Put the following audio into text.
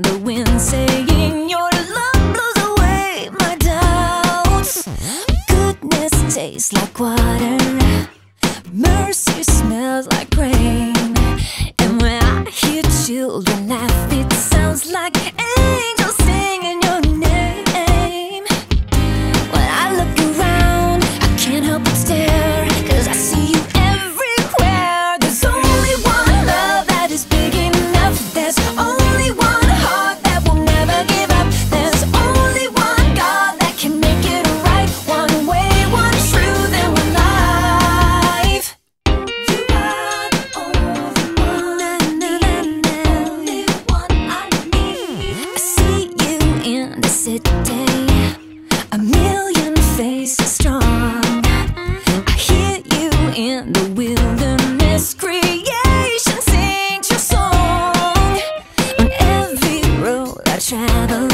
the wind saying your love blows away my doubts. Goodness tastes like water, mercy smells like rain. And when I hear children laugh, it sounds like angels singing your name. When I look around, I can't help but stare, 'cause I see you everywhere. There's only one love that is big enough. There's only one heart that will never give up. There's only one God that can make it right. One way, one truth, and one life. You are the only one, the only one I need. I see you in the city, a million faces strong. I hear you in the wilderness, creation sings your song. On every road I travel,